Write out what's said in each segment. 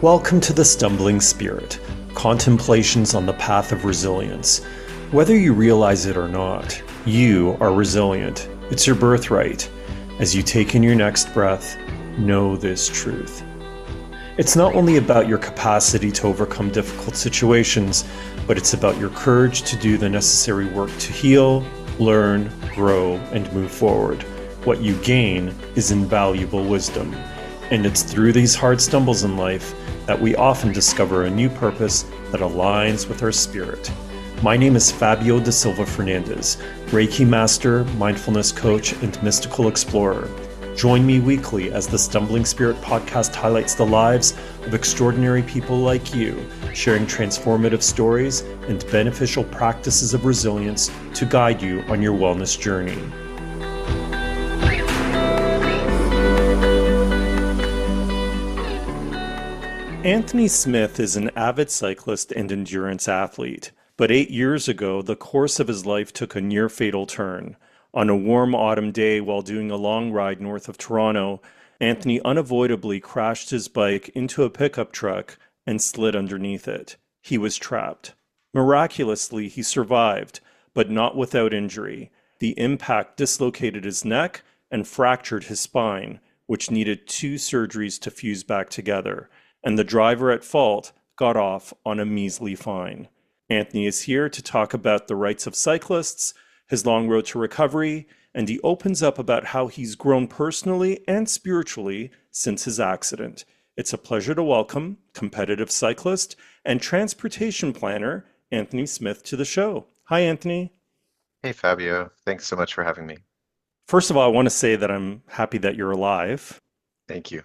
Welcome to the Stumbling Spirit, contemplations on the path of resilience. Whether you realize it or not, you are resilient. It's your birthright. As you take in your next breath, know this truth. It's not only about your capacity to overcome difficult situations, but it's about your courage to do the necessary work to heal, learn, grow, and move forward. What you gain is invaluable wisdom. And it's through these hard stumbles in life that we often discover a new purpose that aligns with our spirit. My name is Fabio da Silva Fernandez, Reiki Master, Mindfulness Coach, and Mystical Explorer. Join me weekly as the Stumbling Spirit podcast highlights the lives of extraordinary people like you, sharing transformative stories and beneficial practices of resilience to guide you on your wellness journey. Anthony Smith is an avid cyclist and endurance athlete, but 8 years ago, the course of his life took a near-fatal turn. On a warm autumn day while doing a long ride north of Toronto, Anthony unavoidably crashed his bike into a pickup truck and slid underneath it. He was trapped. Miraculously, he survived, but not without injury. The impact dislocated his neck and fractured his spine, which needed 2 surgeries to fuse back together, and the driver at fault got off on a measly fine. Anthony is here to talk about the rights of cyclists, his long road to recovery, and he opens up about how he's grown personally and spiritually since his accident. It's a pleasure to welcome competitive cyclist and transportation planner Anthony Smith to the show. Hi, Anthony. Hey Fabio, thanks so much for having me. First of all, I want to say that I'm happy that you're alive. Thank you.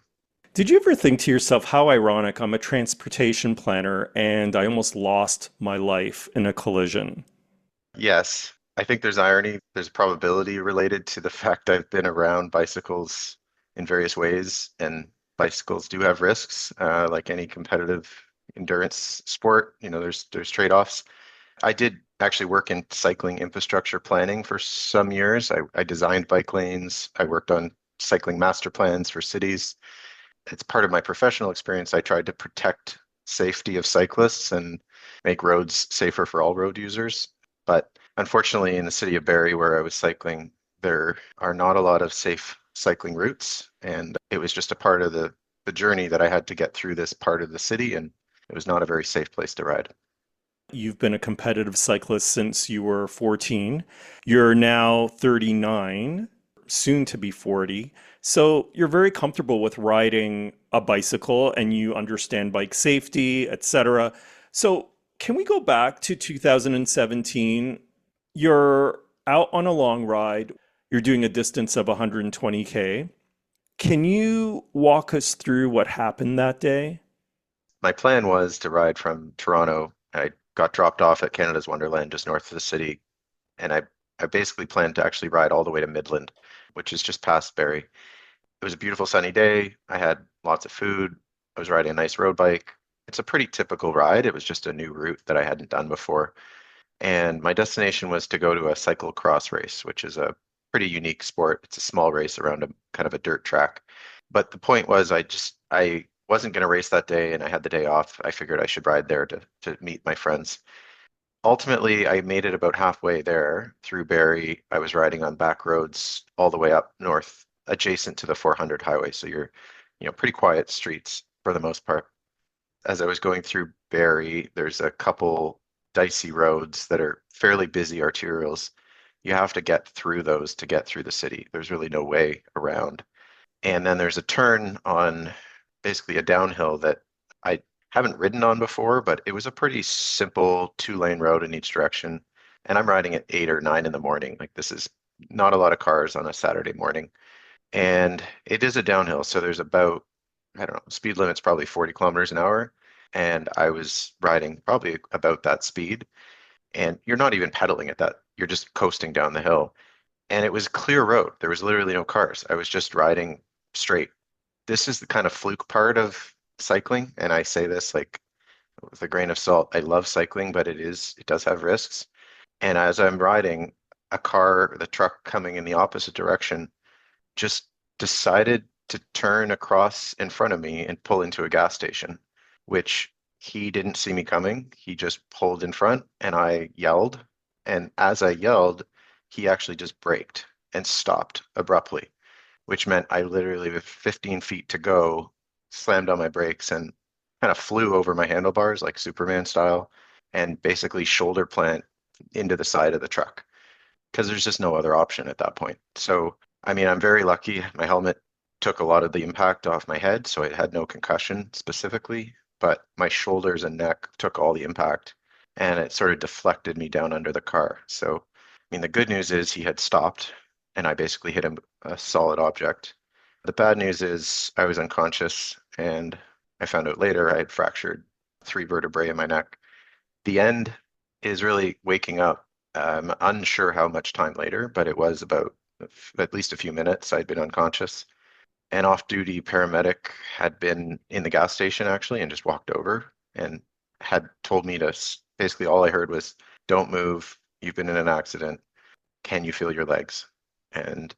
Did you ever think to yourself, how ironic, I'm a transportation planner and I almost lost my life in a collision? Yes, I think there's irony, there's probability related to the fact I've been around bicycles in various ways, and bicycles do have risks, like any competitive endurance sport. There's trade-offs. I did actually work in cycling infrastructure planning for some years. I designed bike lanes. I worked on cycling master plans for cities. It's part of my professional experience. I tried to protect safety of cyclists and make roads safer for all road users. But unfortunately, in the city of Barrie, where I was cycling, there are not a lot of safe cycling routes. And it was just a part of the journey that I had to get through this part of the city. And it was not a very safe place to ride. You've been a competitive cyclist since you were 14. You're now 39, soon to be 40. So you're very comfortable with riding a bicycle and you understand bike safety, etc. So can we go back to 2017? You're out on a long ride. You're doing a distance of 120K. Can you walk us through what happened that day? My plan was to ride from Toronto. I got dropped off at Canada's Wonderland just north of the city. And I basically planned to actually ride all the way to Midland, which is just past Barrie. It was a beautiful sunny day. I had lots of food. I was riding a nice road bike. It's a pretty typical ride. It was just a new route that I hadn't done before. And my destination was to go to a cyclocross race, which is a pretty unique sport. It's a small race around a kind of a dirt track. But the point was I wasn't going to race that day and I had the day off. I figured I should ride there to meet my friends. Ultimately, I made it about halfway there through Barrie. I was riding on back roads all the way up north, adjacent to the 400 highway. So pretty quiet streets for the most part. As I was going through Barrie, there's a couple dicey roads that are fairly busy arterials. You have to get through those to get through the city. There's really no way around. And then there's a turn on basically a downhill that I haven't ridden on before, but it was a pretty simple 2-lane road in each direction. And I'm riding at 8 or 9 in the morning. Like, this is not a lot of cars on a Saturday morning. And it is a downhill. So there's about, I don't know, speed limit's probably 40 kilometers an hour. And I was riding probably about that speed. And you're not even pedaling at that. You're just coasting down the hill. And it was clear road. There was literally no cars. I was just riding straight. This is the kind of fluke part of cycling. And I say this like with a grain of salt. I love cycling, but it does have risks. And as I'm riding, the truck coming in the opposite direction just decided to turn across in front of me and pull into a gas station. which he didn't see me coming. He just pulled in front and I yelled. And as I yelled, he actually just braked and stopped abruptly, which meant I literally, with 15 feet to go, slammed on my brakes and kind of flew over my handlebars like Superman style and basically shoulder plant into the side of the truck because there's just no other option at that point. So, I mean, I'm very lucky. My helmet took a lot of the impact off my head, so it had no concussion specifically, but my shoulders and neck took all the impact and it sort of deflected me down under the car. So, I mean, the good news is he had stopped and I basically hit him a solid object. The bad news is I was unconscious and I found out later I had fractured 3 vertebrae in my neck. The end is really waking up. I'm unsure how much time later, but it was about at least a few minutes. I'd been unconscious. An off-duty paramedic had been in the gas station actually and just walked over and had told me to basically all I heard was, "Don't move. You've been in an accident. Can you feel your legs?" And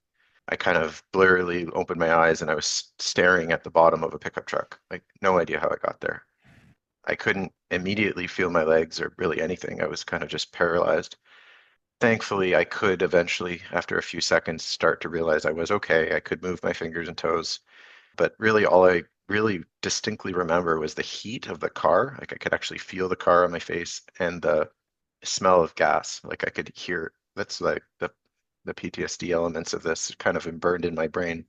I kind of blurrily opened my eyes and I was staring at the bottom of a pickup truck. Like, no idea how I got there. I couldn't immediately feel my legs or really anything. I was kind of just paralyzed. Thankfully, I could eventually, after a few seconds, start to realize I was okay. I could move my fingers and toes. But really, all I really distinctly remember was the heat of the car. Like I could actually feel the car on my face and the smell of gas. Like I could hear, that's like the PTSD elements of this kind of burned in my brain.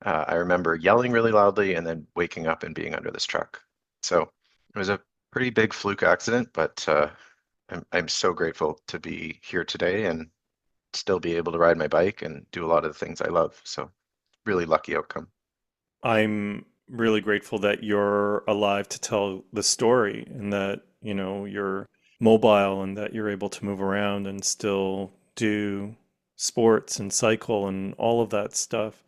I remember yelling really loudly and then waking up and being under this truck. So it was a pretty big fluke accident, but I'm so grateful to be here today and still be able to ride my bike and do a lot of the things I love. So really lucky outcome. I'm really grateful that you're alive to tell the story and that, you know, you're mobile and that you're able to move around and still do sports and cycle and all of that stuff.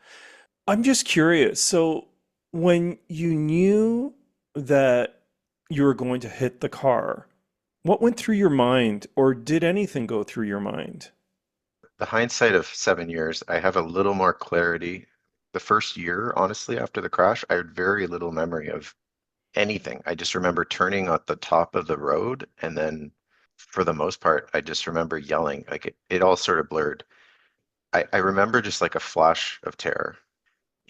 I'm just curious. So, when you knew that you were going to hit the car, what went through your mind, or did anything go through your mind? The hindsight of 7 years, I have a little more clarity. The first year, honestly, after the crash, I had very little memory of anything. I just remember turning at the top of the road, and then for the most part, I just remember yelling. Like it all sort of blurred. I remember just like a flash of terror.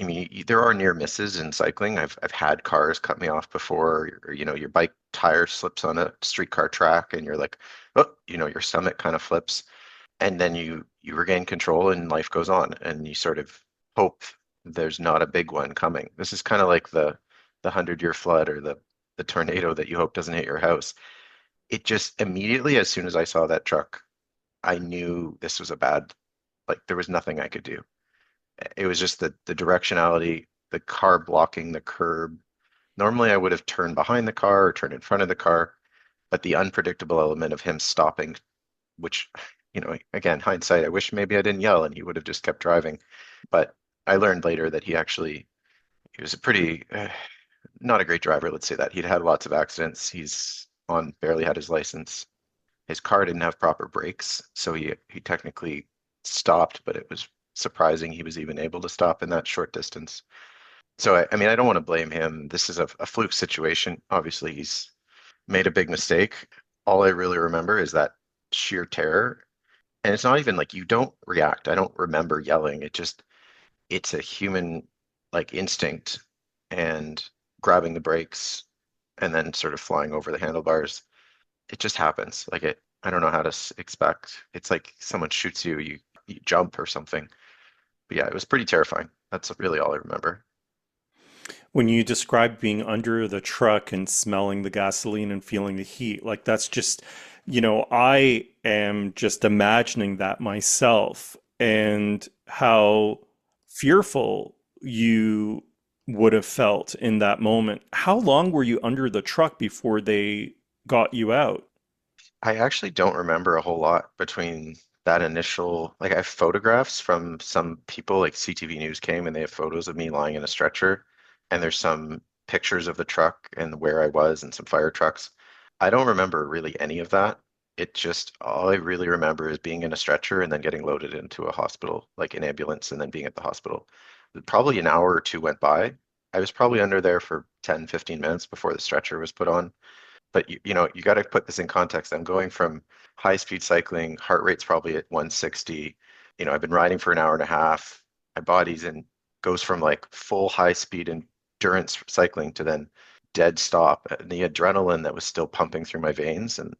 I mean, there are near misses in cycling. I've had cars cut me off before, or your bike tire slips on a streetcar track, and you're like, oh, your stomach kind of flips, and then you regain control, and life goes on, and you sort of hope there's not a big one coming. This is kind of like the 100-year flood or the tornado that you hope doesn't hit your house. It just immediately, as soon as I saw that truck, I knew this was a bad, like there was nothing I could do. It was just the directionality, the car blocking the curb. Normally, I would have turned behind the car or turned in front of the car, but the unpredictable element of him stopping, which, again, hindsight, I wish maybe I didn't yell and he would have just kept driving. But I learned later that he was a pretty, not a great driver, let's say that. He'd had lots of accidents. He's on, barely had his license. His car didn't have proper brakes, so he technically stopped, but it was surprising he was even able to stop in that short distance. So I mean, I don't want to blame him. This is a fluke situation. Obviously, he's made a big mistake. All I really remember is that sheer terror. And it's not even like you don't react. I don't remember yelling. It's a human like instinct and grabbing the brakes and then sort of flying over the handlebars. It just happens. I don't know how to expect. It's like someone shoots you, you jump or something. But yeah, it was pretty terrifying. That's really all I remember. When you described being under the truck and smelling the gasoline and feeling the heat, like that's just, I am just imagining that myself and how fearful you would have felt in that moment. How long were you under the truck before they got you out? I actually don't remember a whole lot between that initial, like I have photographs from some people, like CTV News came and they have photos of me lying in a stretcher, and there's some pictures of the truck and where I was and some fire trucks. I don't remember really any of that. It just, all I really remember is being in a stretcher and then getting loaded into a hospital, like an ambulance, and then being at the hospital. Probably an hour or two went by, I was probably under there for 10, 15 minutes before the stretcher was put on. But you got to put this in context. I'm going from high speed cycling, heart rate's probably at 160. I've been riding for an hour and a half. My body's in goes from like full high speed endurance cycling to then dead stop. And the adrenaline that was still pumping through my veins. And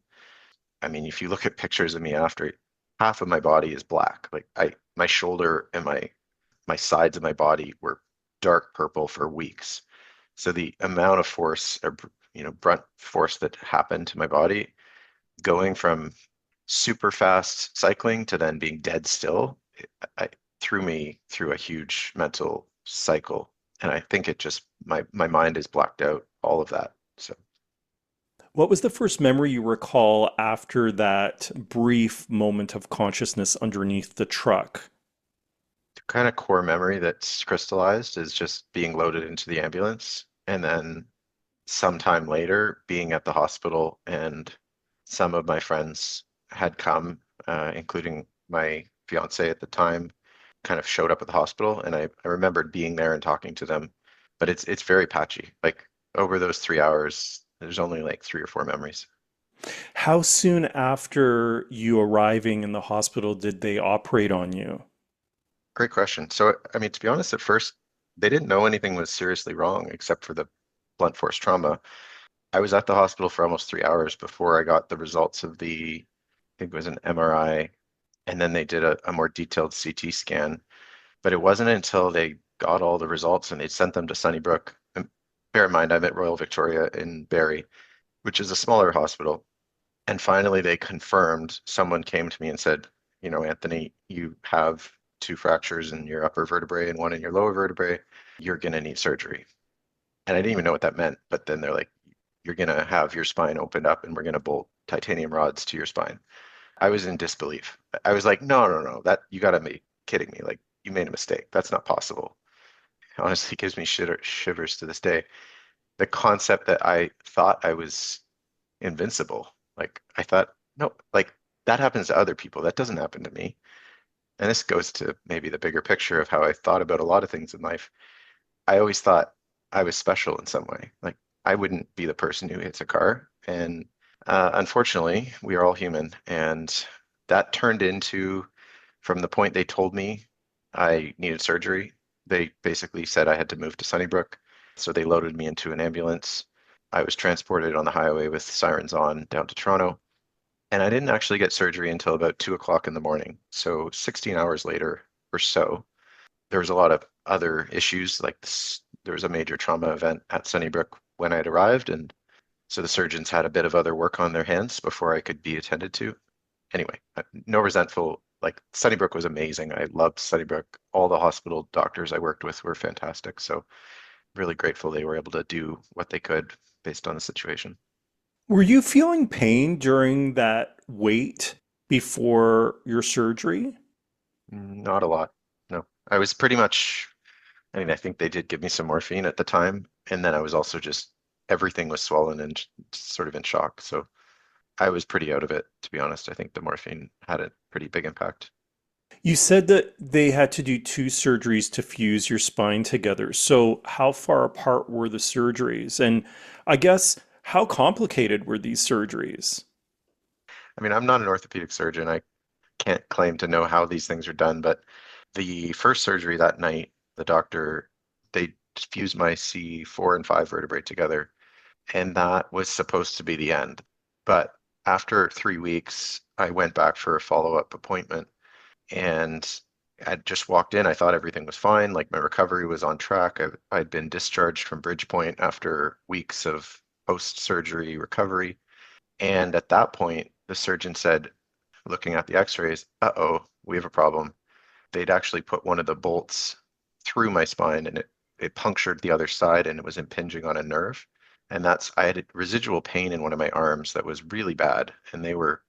I mean, if you look at pictures of me after, half of my body is black. Like my shoulder and my sides of my body were dark purple for weeks. So the amount of force, or brunt force that happened to my body, going from super fast cycling to then being dead still, I threw me through a huge mental cycle. And I think it just my mind is blacked out, all of that. So What was the first memory you recall after that brief moment of consciousness underneath the truck? the kind of core memory that's crystallized is just being loaded into the ambulance and then sometime later being at the hospital, and some of my friends had come, including my fiance at the time, kind of showed up at the hospital, and I remembered being there and talking to them, but it's very patchy. Like over those 3 hours, there's only like three or four memories. How soon after you arriving in the hospital did they operate on you? Great question. So, I mean, to be honest, at first they didn't know anything was seriously wrong except for the blunt force trauma. I was at the hospital for almost 3 hours before I got the results of I think it was an MRI, and then they did a more detailed CT scan. But it wasn't until they got all the results and they sent them to Sunnybrook. And bear in mind, I'm at Royal Victoria in Barrie, which is a smaller hospital. And finally, they confirmed, someone came to me and said, Anthony, you have two fractures in your upper vertebrae and one in your lower vertebrae. You're going to need surgery. And I didn't even know what that meant. But then they're like, you're going to have your spine opened up and we're going to bolt titanium rods to your spine. I was in disbelief. I was like, no, no, no, that you got to be kidding me. Like, you made a mistake. That's not possible. It honestly gives me shivers to this day. The concept that I thought I was invincible. Like, I thought, no, like that happens to other people. That doesn't happen to me. And this goes to maybe the bigger picture of how I thought about a lot of things in life. I always thought I was special in some way. Like, I wouldn't be the person who hits a car. And unfortunately, we are all human. And that turned into, from the point they told me I needed surgery, they basically said I had to move to Sunnybrook. So they loaded me into an ambulance. I was transported on the highway with sirens on down to Toronto. And I didn't actually get surgery until about 2 o'clock in the morning. So 16 hours later or so, there was a lot of other issues. Like this, there was a major trauma event at Sunnybrook when I had arrived. And so the surgeons had a bit of other work on their hands before I could be attended to. Anyway, no resentful. Like Sunnybrook was amazing. I loved Sunnybrook. All the hospital doctors I worked with were fantastic. So really grateful they were able to do what they could based on the situation. Were you feeling pain during that wait before your surgery? Not a lot. No, I was pretty much, I mean, I think they did give me some morphine at the time. And then I was also just, everything was swollen and sort of in shock. So I was pretty out of it, to be honest. I think the morphine had a pretty big impact. You said that they had to do two surgeries to fuse your spine together. So, how far apart were the surgeries? And I guess, how complicated were these surgeries? I mean, I'm not an orthopedic surgeon. I can't claim to know how these things are done, but the first surgery that night, the doctor, they fused my C4 and 5 vertebrae together, and that was supposed to be the end. But after 3 weeks, I went back for a follow-up appointment, and I just walked in. I thought everything was fine. Like my recovery was on track. I'd been discharged from Bridgepoint after weeks of post-surgery recovery. And at that point, the surgeon said, looking at the x-rays, uh-oh, we have a problem. They'd actually put one of the bolts through my spine, and it punctured the other side and it was impinging on a nerve. And I had residual pain in one of my arms that was really bad. And they were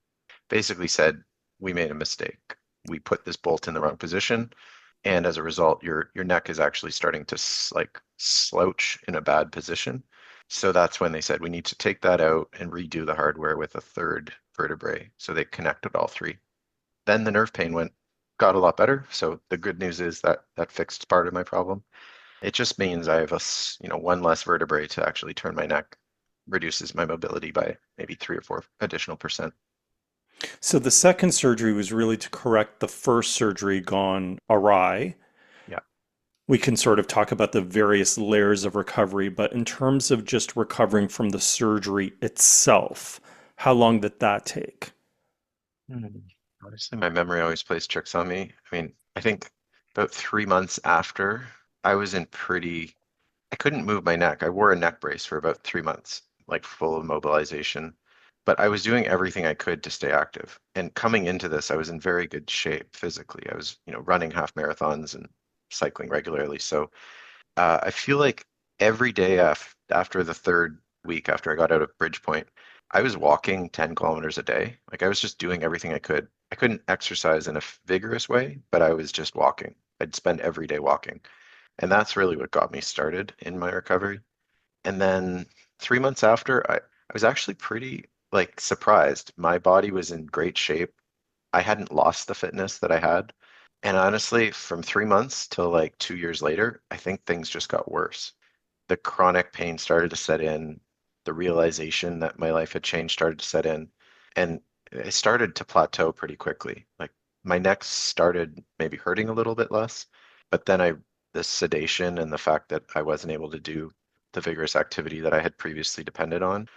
basically said, we made a mistake. We put this bolt in the wrong position. And as a result, your neck is actually starting to like slouch in a bad position. So that's when they said we need to take that out and redo the hardware with a third vertebrae. So they connected all three. Then the nerve pain got a lot better. So the good news is that that fixed part of my problem. It just means I have one less vertebrae to actually turn my neck, reduces my mobility by maybe 3 or 4 additional percent. So the second surgery was really to correct the first surgery gone awry. Yeah. We can sort of talk about the various layers of recovery, but in terms of just recovering from the surgery itself, how long did that take? Hmm. Honestly, my memory always plays tricks on me. I mean, I think about 3 months after, I was in pretty, I couldn't move my neck. I wore a neck brace for about 3 months, like full of mobilization. But I was doing everything I could to stay active. And coming into this, I was in very good shape physically. I was, running half marathons and cycling regularly. So I feel like every day after the third week after I got out of Bridgepoint, I was walking 10 kilometers a day. Like I was just doing everything I could. I couldn't exercise in a vigorous way, but I was just walking. I'd spend every day walking. And that's really what got me started in my recovery. And then 3 months after, I was actually pretty like surprised. My body was in great shape. I hadn't lost the fitness that I had. And honestly, from 3 months till like 2 years later, I think things just got worse. The chronic pain started to set in. The realization that my life had changed started to set in. And it started to plateau pretty quickly. Like my neck started maybe hurting a little bit less, but then the sedation and the fact that I wasn't able to do the vigorous activity that I had previously depended on,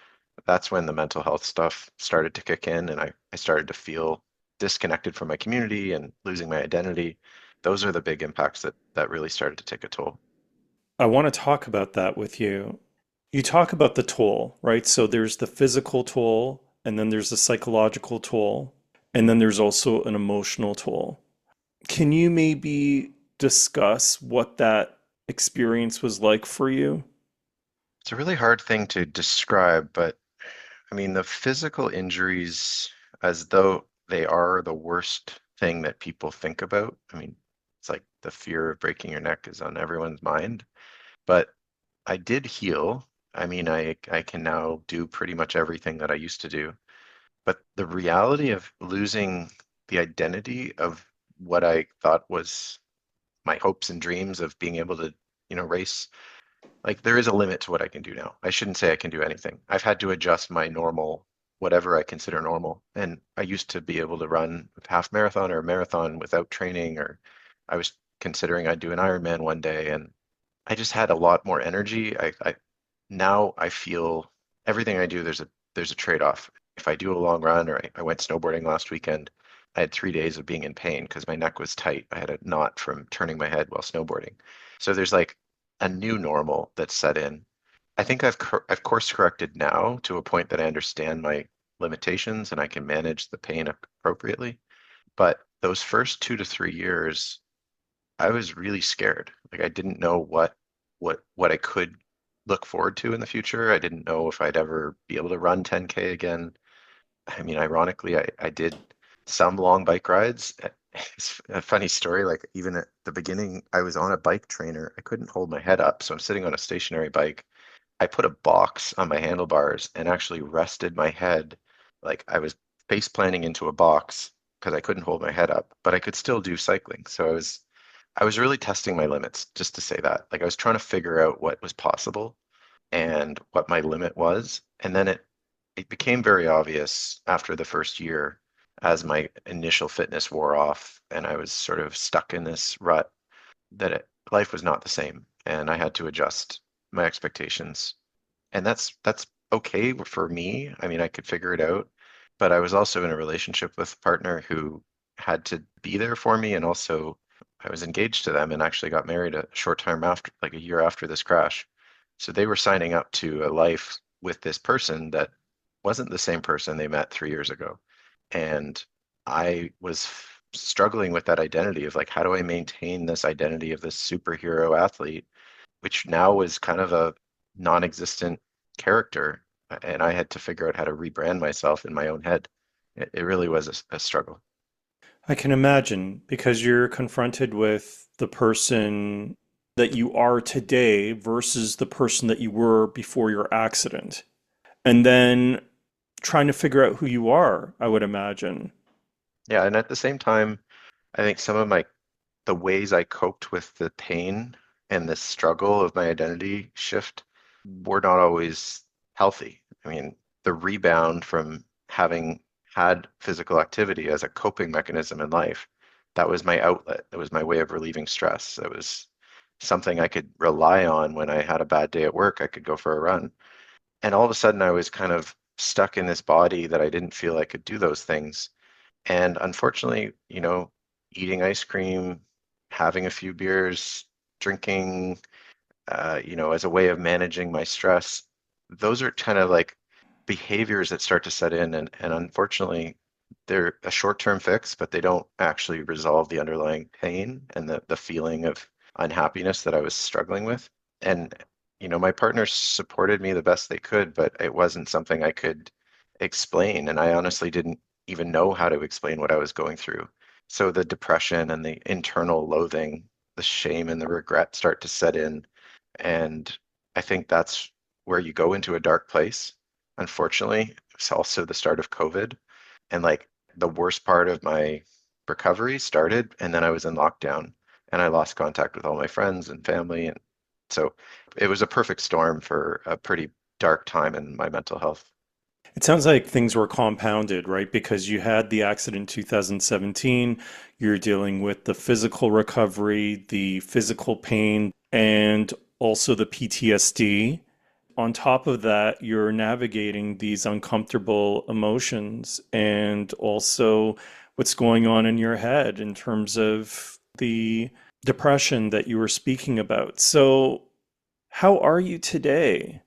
that's when the mental health stuff started to kick in and I started to feel disconnected from my community and losing my identity. Those are the big impacts that really started to take a toll. I want to talk about that with you. You talk about the toll, right? So there's the physical toll, and then there's the psychological toll, and then there's also an emotional toll. Can you maybe discuss what that experience was like for you? It's a really hard thing to describe, but I mean, the physical injuries, as though they are the worst thing that people think about. I mean, it's like the fear of breaking your neck is on everyone's mind, but I did heal. I mean, I can now do pretty much everything that I used to do. But the reality of losing the identity of what I thought was my hopes and dreams of being able to, race, like there is a limit to what I can do now. I shouldn't say I can do anything. I've had to adjust my normal, whatever I consider normal. And I used to be able to run a half marathon or a marathon without training, or I was considering I'd do an Ironman one day. And I just had a lot more energy. I now I feel everything I do, there's a trade-off. If I do a long run or I went snowboarding last weekend, I had 3 days of being in pain because my neck was tight. I had a knot from turning my head while snowboarding. So there's like a new normal that's set in. I think I've course corrected now to a point that I understand my limitations and I can manage the pain appropriately. But those first 2 to 3 years, I was really scared. Like I didn't know what I could look forward to in the future. I didn't know if I'd ever be able to run 10K again. I mean, ironically, I did some long bike rides. It's a funny story. Like even at the beginning, I was on a bike trainer. I couldn't hold my head up, so I'm sitting on a stationary bike. I put a box on my handlebars and actually rested my head like I was face planting into a box because I couldn't hold my head up, but I could still do cycling. So I was really testing my limits, just to say that. Like I was trying to figure out what was possible and what my limit was. And then it became very obvious after the first year as my initial fitness wore off and I was sort of stuck in this rut that life was not the same and I had to adjust my expectations. And that's okay for me. I mean, I could figure it out, but I was also in a relationship with a partner who had to be there for me and also I was engaged to them and actually got married a short time after, like a year after this crash. So they were signing up to a life with this person that wasn't the same person they met 3 years ago. And I was struggling with that identity of like, how do I maintain this identity of this superhero athlete, which now was kind of a non-existent character. And I had to figure out how to rebrand myself in my own head. It really was a struggle. I can imagine because you're confronted with the person that you are today versus the person that you were before your accident. And then trying to figure out who you are, I would imagine. Yeah, and at the same time, I think some of the ways I coped with the pain. and this struggle of my identity shift were not always healthy. I mean, the rebound from having had physical activity as a coping mechanism in life, that was my outlet. That was my way of relieving stress. It was something I could rely on when I had a bad day at work. I could go for a run. And all of a sudden, I was kind of stuck in this body that I didn't feel I could do those things. And unfortunately, eating ice cream, having a few beers, drinking, as a way of managing my stress, those are kind of like behaviors that start to set in. And unfortunately, they're a short-term fix, but they don't actually resolve the underlying pain and the feeling of unhappiness that I was struggling with. And, my partners supported me the best they could, but it wasn't something I could explain. And I honestly didn't even know how to explain what I was going through. So the depression and the internal loathing, the shame and the regret start to set in. And I think that's where you go into a dark place. Unfortunately, it's also the start of COVID. And like the worst part of my recovery started, and then I was in lockdown and I lost contact with all my friends and family. And so it was a perfect storm for a pretty dark time in my mental health. It sounds like things were compounded, right? Because you had the accident in 2017, you're dealing with the physical recovery, the physical pain, and also the PTSD. On top of that, you're navigating these uncomfortable emotions and also what's going on in your head in terms of the depression that you were speaking about. So, how are you today?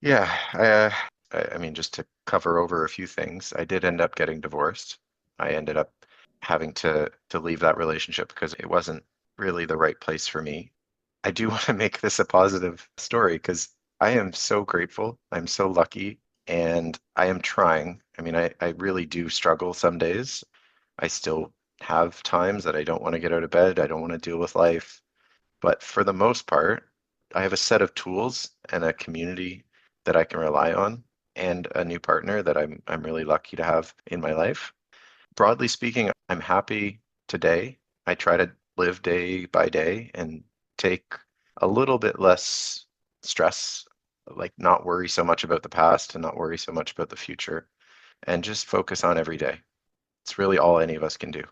Yeah, I mean, just to cover over a few things, I did end up getting divorced. I ended up having to leave that relationship because it wasn't really the right place for me. I do want to make this a positive story because I am so grateful. I'm so lucky, and I am trying. I mean, I really do struggle some days. I still have times that I don't want to get out of bed. I don't want to deal with life. But for the most part, I have a set of tools and a community that I can rely on and a new partner that I'm really lucky to have in my life. Broadly speaking, I'm happy today. I try to live day by day and take a little bit less stress, like not worry so much about the past and not worry so much about the future, and just focus on every day. It's really all any of us can do.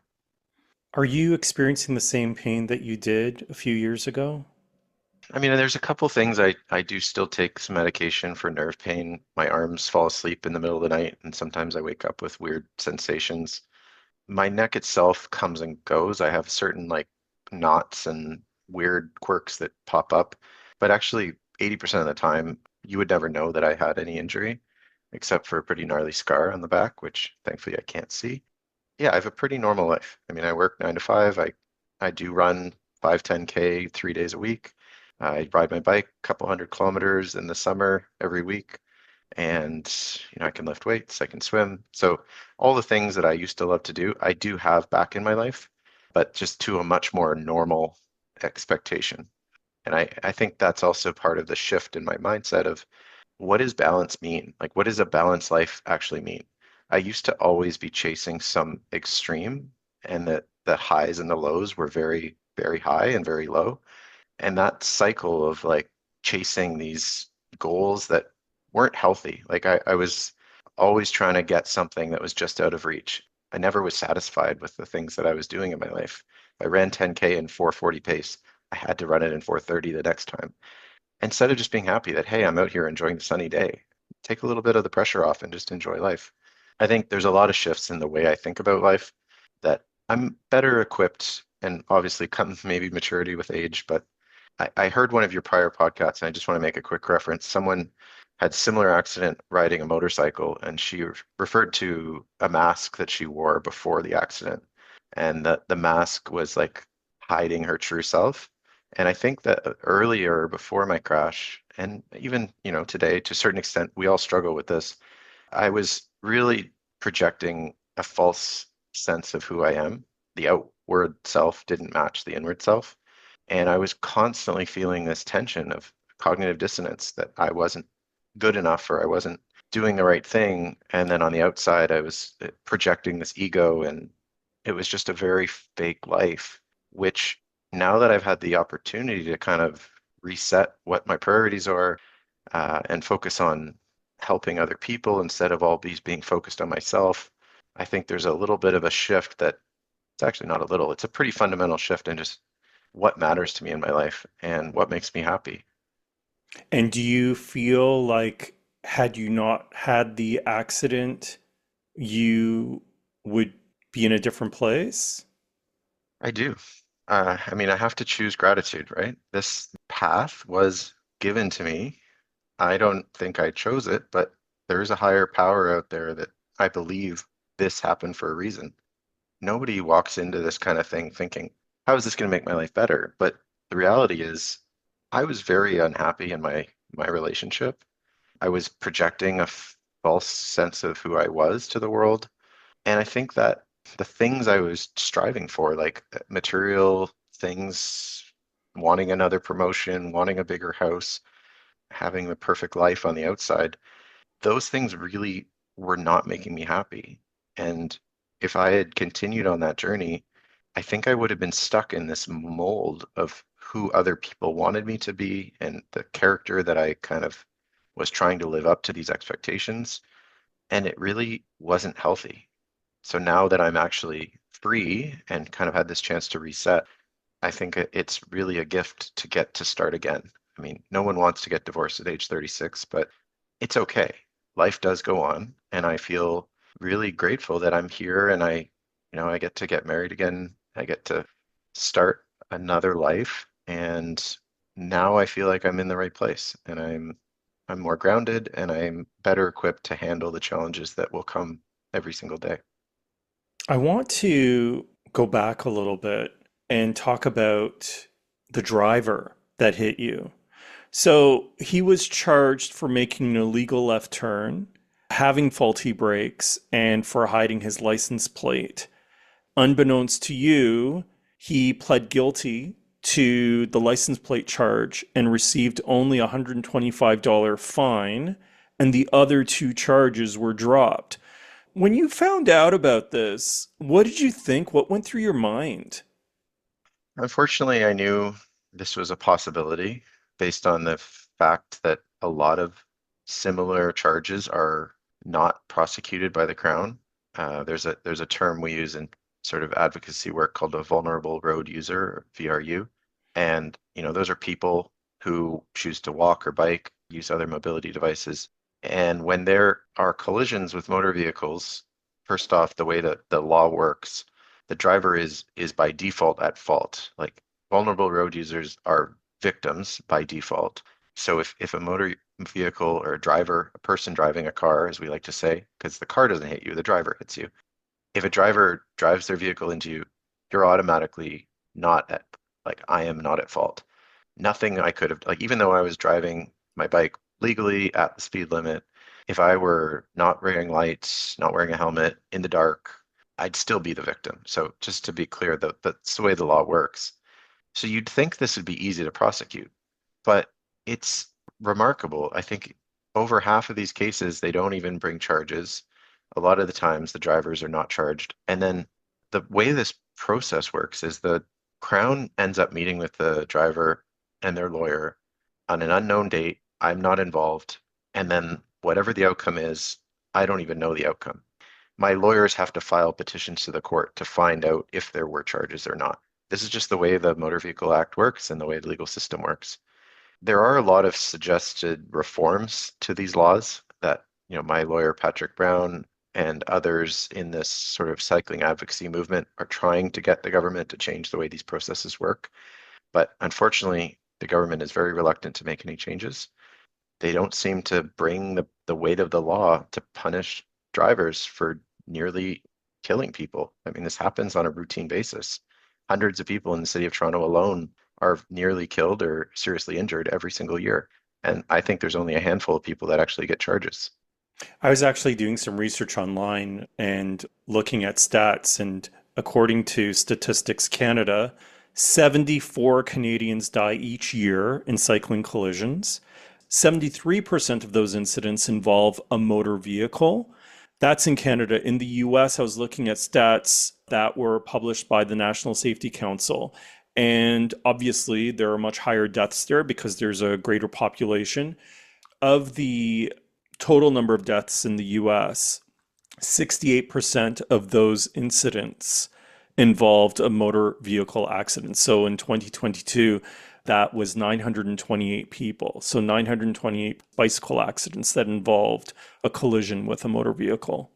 Are you experiencing the same pain that you did a few years ago? I mean, there's a couple things I do still take some medication for nerve pain. My arms fall asleep in the middle of the night, and sometimes I wake up with weird sensations. My neck itself comes and goes. I have certain like knots and weird quirks that pop up, but actually 80% of the time, you would never know that I had any injury, except for a pretty gnarly scar on the back, which thankfully I can't see. Yeah, I have a pretty normal life. I mean, I work 9 to 5. I do run 5, 10K 3 days a week. I ride my bike a couple 100 kilometers in the summer every week. And, I can lift weights, I can swim. So all the things that I used to love to do, I do have back in my life, but just to a much more normal expectation. And I think that's also part of the shift in my mindset of what does balance mean? Like, what does a balanced life actually mean? I used to always be chasing some extreme, and the highs and the lows were very, very high and very low. And that cycle of like chasing these goals that weren't healthy. Like I was always trying to get something that was just out of reach. I never was satisfied with the things that I was doing in my life. I ran 10K in 440 pace. I had to run it in 430 the next time. Instead of just being happy that, hey, I'm out here enjoying the sunny day, take a little bit of the pressure off and just enjoy life. I think there's a lot of shifts in the way I think about life that I'm better equipped and obviously comes maybe maturity with age, but I heard one of your prior podcasts and I just want to make a quick reference. Someone had similar accident riding a motorcycle and she referred to a mask that she wore before the accident. And the mask was like hiding her true self. And I think that earlier, before my crash, and even, today, to a certain extent, we all struggle with this. I was really projecting a false sense of who I am. The outward self didn't match the inward self. And I was constantly feeling this tension of cognitive dissonance that I wasn't good enough or I wasn't doing the right thing. And then on the outside, I was projecting this ego, and it was just a very fake life, which now that I've had the opportunity to kind of reset what my priorities are and focus on helping other people instead of always being focused on myself, I think there's a little bit of a shift that it's actually not a little, it's a pretty fundamental shift in just what matters to me in my life and what makes me happy. And do you feel like had you not had the accident, you would be in a different place? I do. I mean, I have to choose gratitude, right? This path was given to me. I don't think I chose it, but there's a higher power out there that I believe this happened for a reason. Nobody walks into this kind of thing thinking, how is this going to make my life better? But the reality is, I was very unhappy in my relationship. I was projecting a false sense of who I was to the world. And I think that the things I was striving for, like material things, wanting another promotion, wanting a bigger house, having the perfect life on the outside, those things really were not making me happy. And if I had continued on that journey, I think I would have been stuck in this mold of who other people wanted me to be and the character that I kind of was trying to live up to these expectations. And it really wasn't healthy. So now that I'm actually free and kind of had this chance to reset, I think it's really a gift to get to start again. I mean, no one wants to get divorced at age 36, but it's okay. Life does go on, and I feel really grateful that I'm here and I get to get married again. I get to start another life, and now I feel like I'm in the right place and I'm more grounded and I'm better equipped to handle the challenges that will come every single day. I want to go back a little bit and talk about the driver that hit you. So he was charged for making an illegal left turn, having faulty brakes, and for hiding his license plate. Unbeknownst to you, he pled guilty to the license plate charge and received only a $125 fine, and the other two charges were dropped. When you found out about this, what did you think? What went through your mind? Unfortunately, I knew this was a possibility based on the fact that a lot of similar charges are not prosecuted by the Crown. There's a term we use in sort of advocacy work called a vulnerable road user, or VRU, and those are people who choose to walk or bike, use other mobility devices, and when there are collisions with motor vehicles, first off, the way that the law works, the driver is by default at fault. Like vulnerable road users are victims by default. So if a motor vehicle or a driver, a person driving a car, as we like to say, because the car doesn't hit you, the driver hits you. If a driver drives their vehicle into you, you're automatically not at, like, I am not at fault. Nothing I could have, like, even though I was driving my bike legally at the speed limit, if I were not wearing lights, not wearing a helmet in the dark, I'd still be the victim. So just to be clear, that's the way the law works. So you'd think this would be easy to prosecute, but it's remarkable. I think over half of these cases, they don't even bring charges. A lot of the times, the drivers are not charged. And then the way this process works is the Crown ends up meeting with the driver and their lawyer on an unknown date. I'm not involved. And then whatever the outcome is, I don't even know the outcome. My lawyers have to file petitions to the court to find out if there were charges or not. This is just the way the Motor Vehicle Act works and the way the legal system works. There are a lot of suggested reforms to these laws that, my lawyer, Patrick Brown, and others in this sort of cycling advocacy movement are trying to get the government to change the way these processes work. But unfortunately, the government is very reluctant to make any changes. They don't seem to bring the weight of the law to punish drivers for nearly killing people. I mean, this happens on a routine basis. Hundreds of people in the city of Toronto alone are nearly killed or seriously injured every single year. And I think there's only a handful of people that actually get charges. I was actually doing some research online and looking at stats, and according to Statistics Canada, 74 Canadians die each year in cycling collisions. 73% of those incidents involve a motor vehicle. That's in Canada. In the US, I was looking at stats that were published by the National Safety Council, And obviously, there are much higher deaths there because there's a greater population. Of the total number of deaths in the US, 68% of those incidents involved a motor vehicle accident. So in 2022, that was 928 people. So 928 bicycle accidents that involved a collision with a motor vehicle.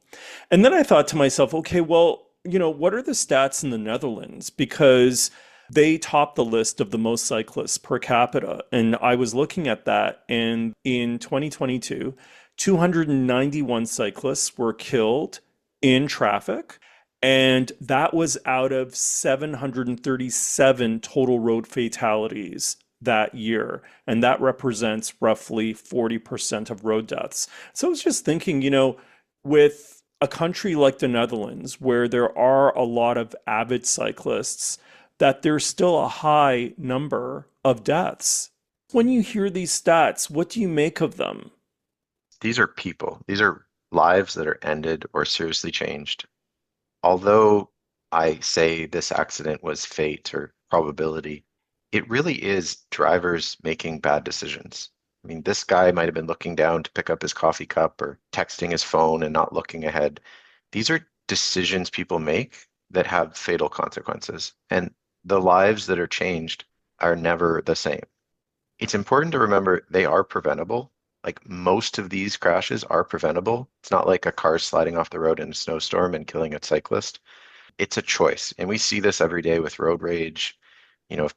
And then I thought to myself, okay, well, what are the stats in the Netherlands? Because they top the list of the most cyclists per capita. And I was looking at that, and in 2022, 291 cyclists were killed in traffic. And that was out of 737 total road fatalities that year. And that represents roughly 40% of road deaths. So I was just thinking, with a country like the Netherlands, where there are a lot of avid cyclists, that there's still a high number of deaths. When you hear these stats, what do you make of them? These are people. These are lives that are ended or seriously changed. Although I say this accident was fate or probability, it really is drivers making bad decisions. I mean, this guy might have been looking down to pick up his coffee cup or texting his phone and not looking ahead. These are decisions people make that have fatal consequences, and the lives that are changed are never the same. It's important to remember they are preventable. Like most of these crashes are preventable. It's not like a car sliding off the road in a snowstorm and killing a cyclist. It's a choice. And we see this every day with road rage. If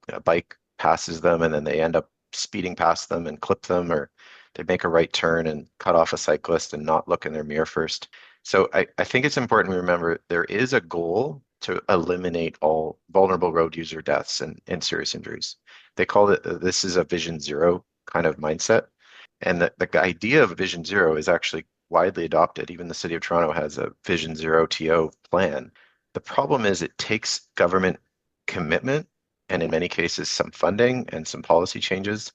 a bike passes them and then they end up speeding past them and clip them, or they make a right turn and cut off a cyclist and not look in their mirror first. So I think it's important we remember there is a goal to eliminate all vulnerable road user deaths and serious injuries. They call it, this is a vision zero kind of mindset. And the idea of Vision Zero is actually widely adopted. Even the city of Toronto has a Vision Zero TO plan. The problem is it takes government commitment and in many cases some funding and some policy changes.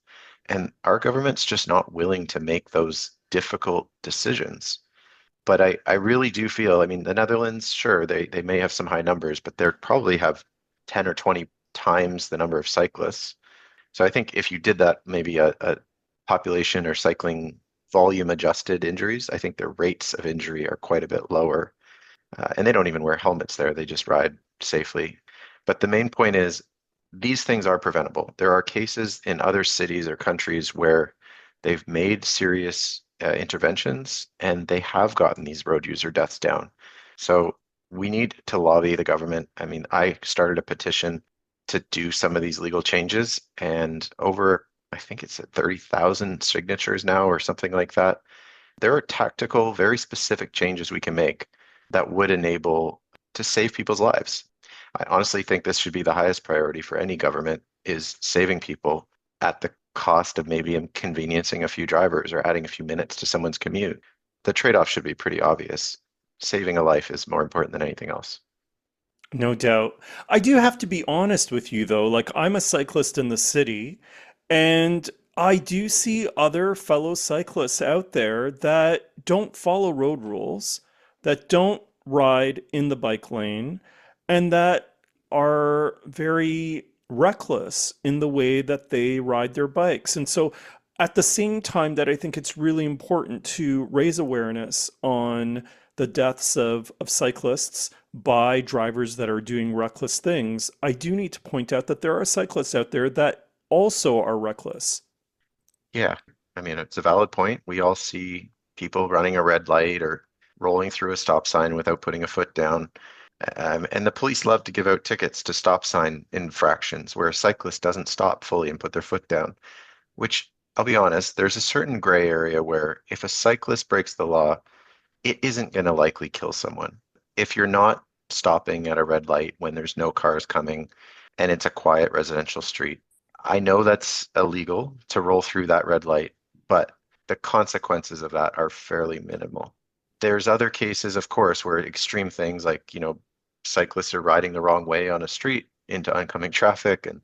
And our government's just not willing to make those difficult decisions. But I really do feel, I mean, the Netherlands, sure, they may have some high numbers, but they probably have 10 or 20 times the number of cyclists. So I think if you did that, maybe a population or cycling volume adjusted injuries, I think the rates of injury are quite a bit lower. And they don't even wear helmets there, they just ride safely. But the main point is these things are preventable. There are cases in other cities or countries where they've made serious interventions and they have gotten these road user deaths down. So we need to lobby the government. I mean, I started a petition to do some of these legal changes, and over, I think it's at 30,000 signatures now or something like that. There are tactical, very specific changes we can make that would enable to save people's lives. I honestly think this should be the highest priority for any government, is saving people at the cost of maybe inconveniencing a few drivers or adding a few minutes to someone's commute. The trade-off should be pretty obvious. Saving a life is more important than anything else. No doubt. I do have to be honest with you, though. Like, I'm a cyclist in the city, and I do see other fellow cyclists out there that don't follow road rules, that don't ride in the bike lane, and that are very reckless in the way that they ride their bikes. And so, at the same time that I think it's really important to raise awareness on the deaths of cyclists by drivers that are doing reckless things, I do need to point out that there are cyclists out there that also are reckless. Yeah, I mean, it's a valid point. We all see people running a red light or rolling through a stop sign without putting a foot down. And the police love to give out tickets to stop sign infractions where a cyclist doesn't stop fully and put their foot down, which I'll be honest, there's a certain gray area where if a cyclist breaks the law, it isn't going to likely kill someone. If you're not stopping at a red light when there's no cars coming and it's a quiet residential street, I know that's illegal to roll through that red light, but the consequences of that are fairly minimal. There's other cases, of course, where extreme things like, cyclists are riding the wrong way on a street into oncoming traffic and,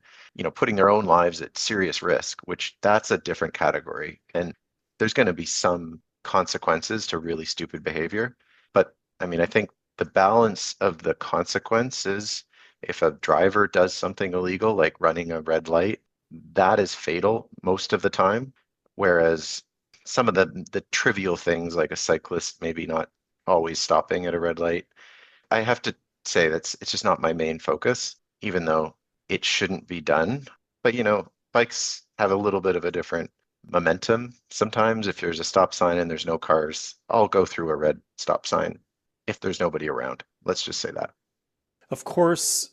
putting their own lives at serious risk, which that's a different category. And there's going to be some consequences to really stupid behavior. But I mean, I think the balance of the consequences If a driver does something illegal, like running a red light, that is fatal most of the time. Whereas some of the trivial things like a cyclist maybe not always stopping at a red light, I have to say it's just not my main focus, even though it shouldn't be done. But bikes have a little bit of a different momentum. Sometimes if there's a stop sign and there's no cars, I'll go through a red stop sign if there's nobody around. Let's just say that. Of course,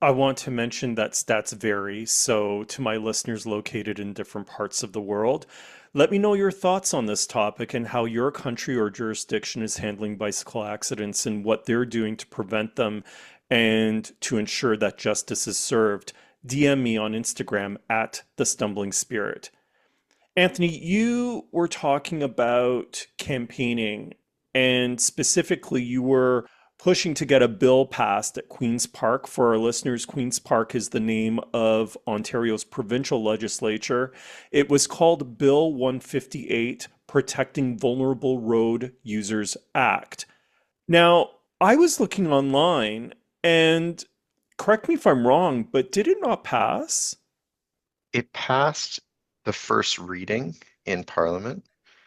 I want to mention that stats vary. So, to my listeners located in different parts of the world, let me know your thoughts on this topic and how your country or jurisdiction is handling bicycle accidents and what they're doing to prevent them and to ensure that justice is served. DM me on Instagram at the Stumbling Spirit. Anthony, you were talking about campaigning, and specifically, you were pushing to get a bill passed at Queen's Park. For our listeners, Queen's Park is the name of Ontario's provincial legislature. It was called Bill 158, Protecting Vulnerable Road Users Act. Now, I was looking online, and correct me if I'm wrong, but did it not pass? It passed the first reading in Parliament,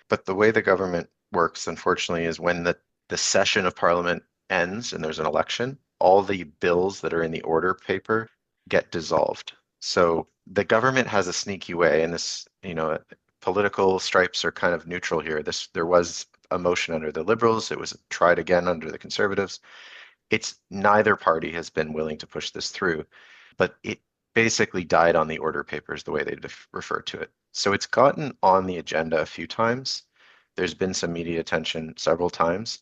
but the way the government works, unfortunately, is when the session of Parliament ends and there's an election, all the bills that are in the order paper get dissolved. So the government has a sneaky way, and political stripes are kind of neutral here. There was a motion under the Liberals, it was tried again under the Conservatives. It's neither party has been willing to push this through, but it basically died on the order papers, the way they refer to it. So it's gotten on the agenda a few times. There's been some media attention several times.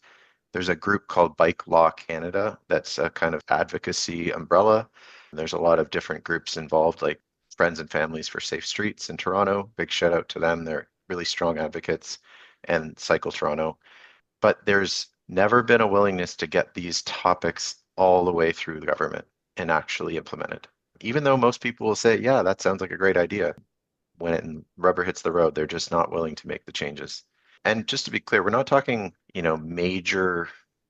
There's a group called Bike Law Canada that's a kind of advocacy umbrella. There's a lot of different groups involved, like Friends and Families for Safe Streets in Toronto. Big shout out to them. They're really strong advocates, and Cycle Toronto. But there's never been a willingness to get these topics all the way through the government and actually implemented. Even though most people will say, yeah, that sounds like a great idea, when rubber hits the road, they're just not willing to make the changes. And just to be clear, we're not talking, major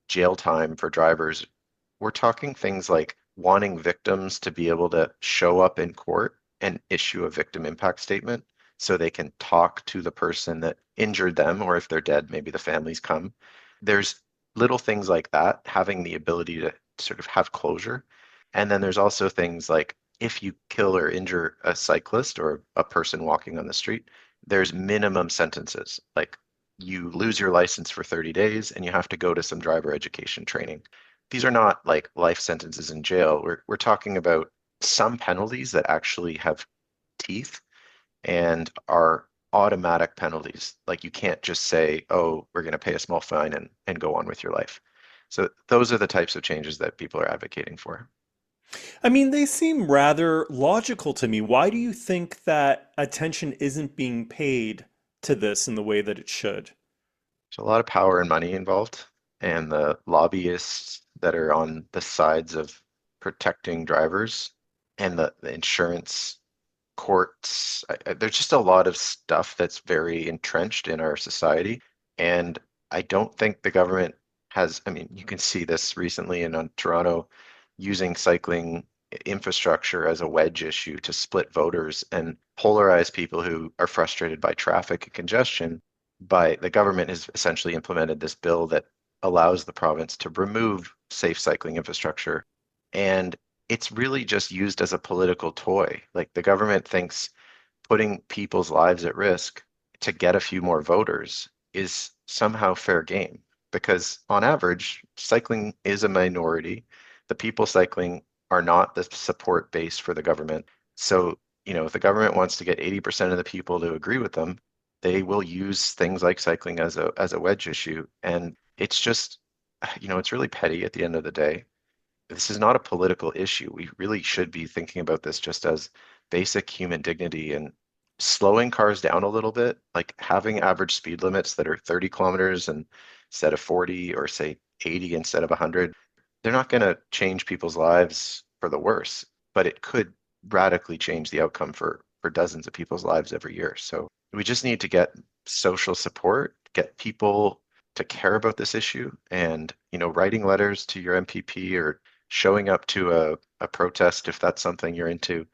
jail time for drivers. We're talking things like wanting victims to be able to show up in court and issue a victim impact statement so they can talk to the person that injured them, or if they're dead, maybe the families come. There's little things like that, having the ability to sort of have closure. And then there's also things like if you kill or injure a cyclist or a person walking on the street, there's minimum sentences. Like you lose your license for 30 days and you have to go to some driver education training. These are not like life sentences in jail. We're talking about some penalties that actually have teeth and are automatic penalties. Like you can't just say, oh, we're going to pay a small fine and go on with your life. So those are the types of changes that people are advocating for. I mean, they seem rather logical to me. Why do you think that attention isn't being paid to this in the way that it should? There's a lot of power and money involved, and the lobbyists that are on the sides of protecting drivers and the insurance courts. There's just a lot of stuff that's very entrenched in our society. And I don't think the government has, I mean, you can see this recently in Toronto using cycling infrastructure as a wedge issue to split voters and polarize people who are frustrated by traffic and congestion. By the government has essentially implemented this bill that allows the province to remove safe cycling infrastructure. And it's really just used as a political toy. Like the government thinks putting people's lives at risk to get a few more voters is somehow fair game. Because on average, cycling is a minority. The people cycling are not the support base for the government. So, if the government wants to get 80% of the people to agree with them, they will use things like cycling as a wedge issue. And it's just, it's really petty at the end of the day. This is not a political issue. We really should be thinking about this just as basic human dignity and slowing cars down a little bit, like having average speed limits that are 30 kilometers instead of 40, or say 80 instead of 100. They're not going to change people's lives for the worse, but it could radically change the outcome for dozens of people's lives every year. So we just need to get social support, get people to care about this issue, and writing letters to your MPP or showing up to a protest, if that's something you're into,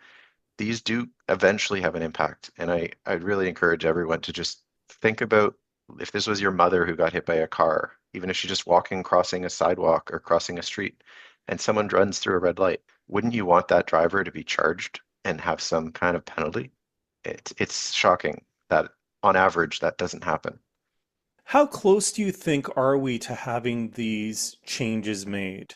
these do eventually have an impact. And I'd really encourage everyone to just think about if this was your mother who got hit by a car, even if she's just walking, crossing a sidewalk or crossing a street, and someone runs through a red light, wouldn't you want that driver to be charged and have some kind of penalty? It's shocking that on average that doesn't happen. How close do you think are we to having these changes made?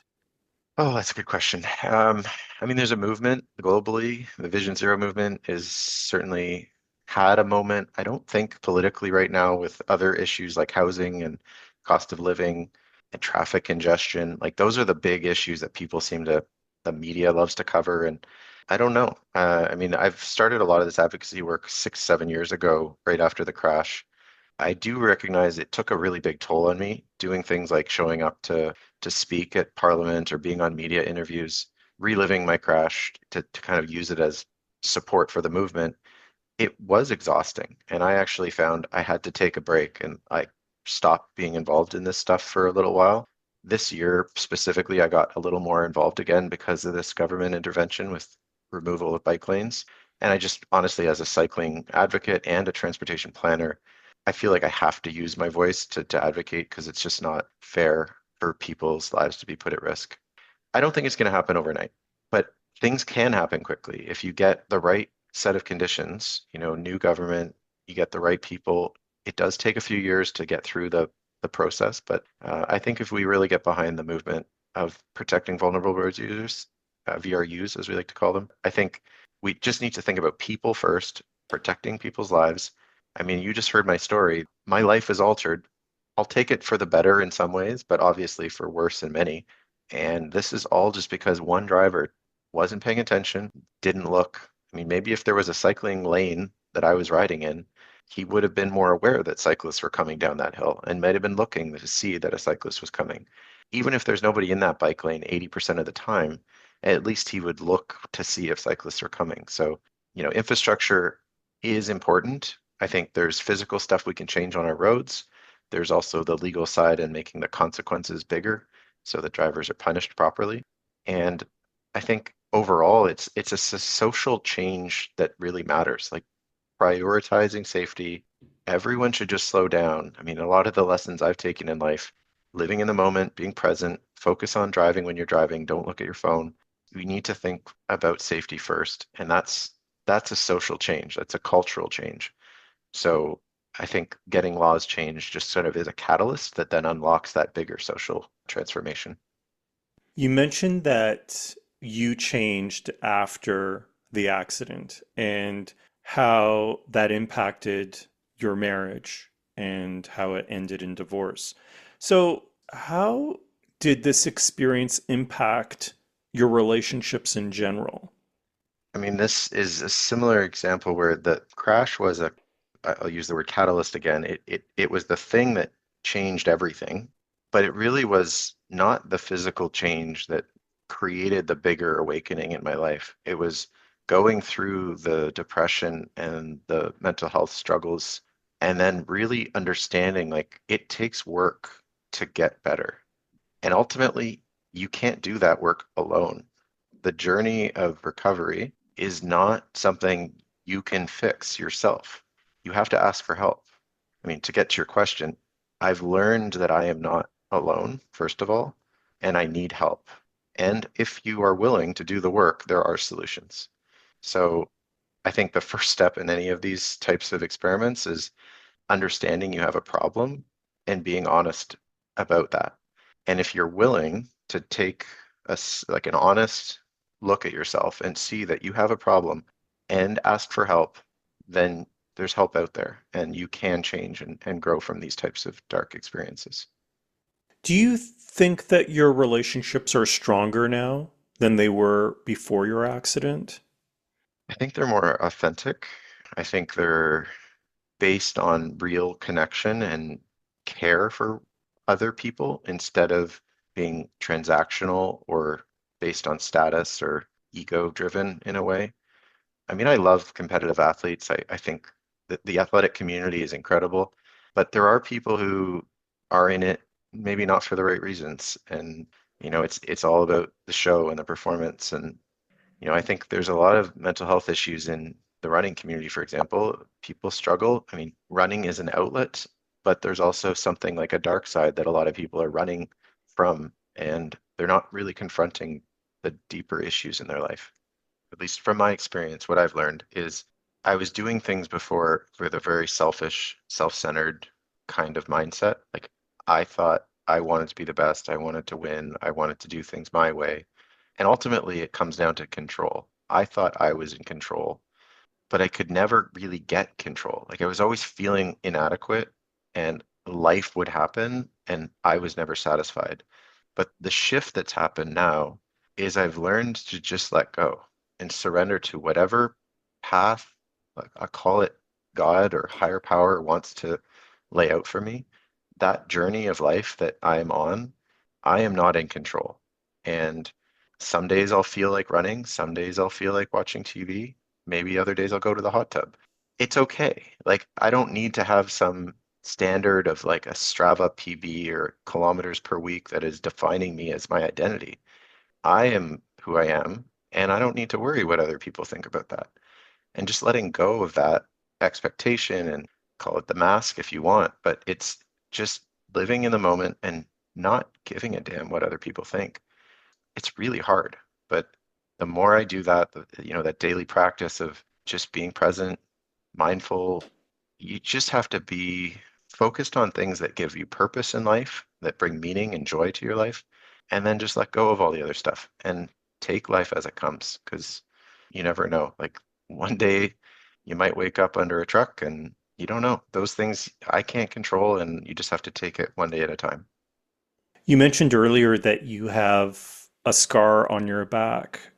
Oh, that's a good question. I mean, there's a movement globally. The Vision Zero movement is certainly had a moment. I don't think politically right now with other issues like housing and cost of living and traffic congestion, like those are the big issues that people seem to, the media loves to cover. And I don't know. I mean, I've started a lot of this advocacy work 6, 7 years ago, right after the crash. I do recognize it took a really big toll on me doing things like showing up to speak at Parliament or being on media interviews, reliving my crash to kind of use it as support for the movement. It was exhausting. And I actually found I had to take a break and I stopped being involved in this stuff for a little while. This year specifically, I got a little more involved again because of this government intervention with removal of bike lanes. And I just honestly, as a cycling advocate and a transportation planner, I feel like I have to use my voice to advocate because it's just not fair for people's lives to be put at risk. I don't think it's going to happen overnight, but things can happen quickly. If you get the right set of conditions, new government, you get the right people, it does take a few years to get through the process. But I think if we really get behind the movement of protecting vulnerable road users, VRUs, as we like to call them, I think we just need to think about people first, protecting people's lives. I mean, you just heard my story. My life is altered. I'll take it for the better in some ways, but obviously for worse in many. And this is all just because one driver wasn't paying attention, didn't look. I mean, maybe if there was a cycling lane that I was riding in, he would have been more aware that cyclists were coming down that hill and might have been looking to see that a cyclist was coming. Even if there's nobody in that bike lane 80% of the time, at least he would look to see if cyclists are coming. So, infrastructure is important. I think there's physical stuff we can change on our roads. There's also the legal side and making the consequences bigger so that drivers are punished properly. And I think overall, it's a social change that really matters. Like prioritizing safety, everyone should just slow down. I mean, a lot of the lessons I've taken in life, living in the moment, being present, focus on driving when you're driving, don't look at your phone. We need to think about safety first, and that's a social change. That's a cultural change. So I think getting laws changed just sort of is a catalyst that then unlocks that bigger social transformation. You mentioned that you changed after the accident and how that impacted your marriage and how it ended in divorce. So, how did this experience impact your relationships in general? I mean, this is a similar example where the crash was I'll use the word catalyst again. It was the thing that changed everything, but it really was not the physical change that created the bigger awakening in my life. It was going through the depression and the mental health struggles and then really understanding like it takes work to get better. And ultimately, you can't do that work alone. The journey of recovery is not something you can fix yourself. You have to ask for help. I mean, to get to your question, I've learned that I am not alone, first of all, and I need help. And if you are willing to do the work, there are solutions. So I think the first step in any of these types of experiments is understanding you have a problem and being honest about that. And if you're willing to take like an honest look at yourself and see that you have a problem and ask for help, then there's help out there and you can change and grow from these types of dark experiences. Do you think that your relationships are stronger now than they were before your accident? I think they're more authentic. I think they're based on real connection and care for other people instead of being transactional or based on status or ego driven in a way. I mean, I love competitive athletes. I think that the athletic community is incredible, but there are people who are in it maybe not for the right reasons. And It's all about the show and the performance. And I think there's a lot of mental health issues in the running community, for example. People struggle. I mean, running is an outlet, but there's also something like a dark side that a lot of people are running from, and they're not really confronting the deeper issues in their life. At least from my experience, what I've learned is I was doing things before with a very selfish, self-centered kind of mindset. Like I thought I wanted to be the best, I wanted to win, I wanted to do things my way. And ultimately, it comes down to control. I thought I was in control, but I could never really get control. Like I was always feeling inadequate and life would happen and I was never satisfied. But the shift that's happened now is I've learned to just let go and surrender to whatever path, like I call it God or higher power wants to lay out for me. That journey of life that I'm on, I am not in control. And some days I'll feel like running, some days I'll feel like watching TV, maybe other days I'll go to the hot tub. It's okay. Like I don't need to have some standard of like a Strava PB or kilometers per week that is defining me as my identity. I am who I am, and I don't need to worry what other people think about that. And just letting go of that expectation and call it the mask if you want, but it's just living in the moment and not giving a damn what other people think. It's really hard, but the more I do that, that daily practice of just being present, mindful, you just have to be focused on things that give you purpose in life, that bring meaning and joy to your life, and then just let go of all the other stuff and take life as it comes because you never know. Like one day you might wake up under a truck and you don't know. Those things I can't control, and you just have to take it one day at a time. You mentioned earlier that you have a scar on your back.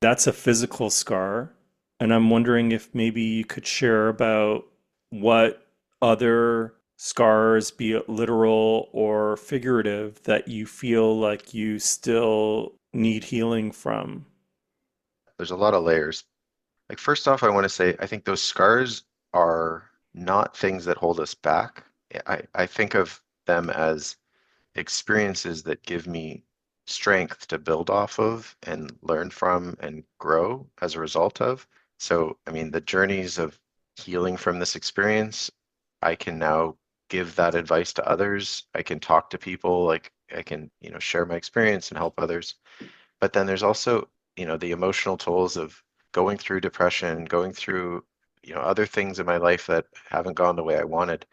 That's a physical scar. And I'm wondering if maybe you could share about what other scars, be it literal or figurative, that you feel like you still need healing from. There's a lot of layers. Like, first off, I want to say I think those scars are not things that hold us back. I think of them as experiences that give me strength to build off of and learn from and grow as a result of. So, I mean, the journeys of healing from this experience, I can now give that advice to others. I can talk to people, like I can, share my experience and help others. But then there's also, the emotional tolls of going through depression, going through, other things in my life that haven't gone the way I wanted.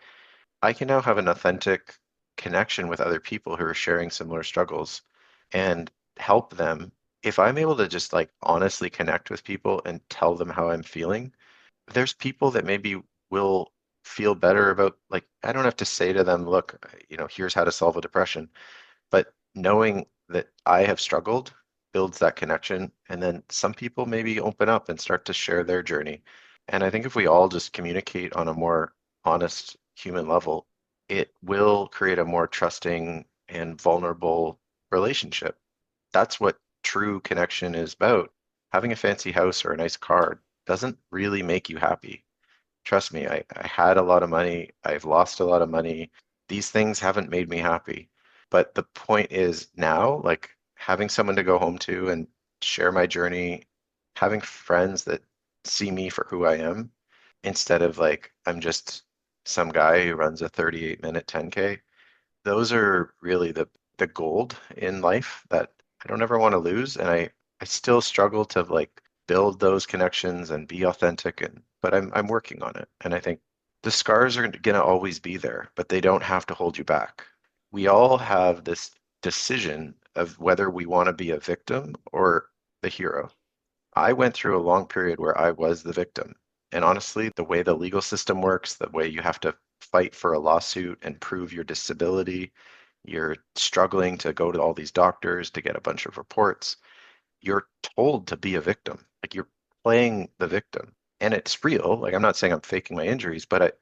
I can now have an authentic connection with other people who are sharing similar struggles and help them. If I'm able to just like honestly connect with people and tell them how I'm feeling, there's people that maybe will feel better about, like, I don't have to say to them, look, here's how to solve a depression. But knowing that I have struggled builds that connection. And then some people maybe open up and start to share their journey. And I think if we all just communicate on a more honest human level, it will create a more trusting and vulnerable relationship. That's what true connection is about. Having a fancy house or a nice car doesn't really make you happy. Trust me, I had a lot of money. I've lost a lot of money. These things haven't made me happy. But the point is now, like having someone to go home to and share my journey, having friends that see me for who I am instead of like I'm just some guy who runs a 38-minute 10K. Those are really the gold in life that I don't ever want to lose. And I still struggle to like build those connections and be authentic, and but I'm working on it. And I think the scars are gonna always be there, but they don't have to hold you back. We all have this decision of whether we want to be a victim or the hero. I went through a long period where I was the victim. And honestly, the way the legal system works, the way you have to fight for a lawsuit and prove your disability, you're struggling to go to all these doctors to get a bunch of reports. You're told to be a victim. Like you're playing the victim. And it's real. Like I'm not saying I'm faking my injuries, but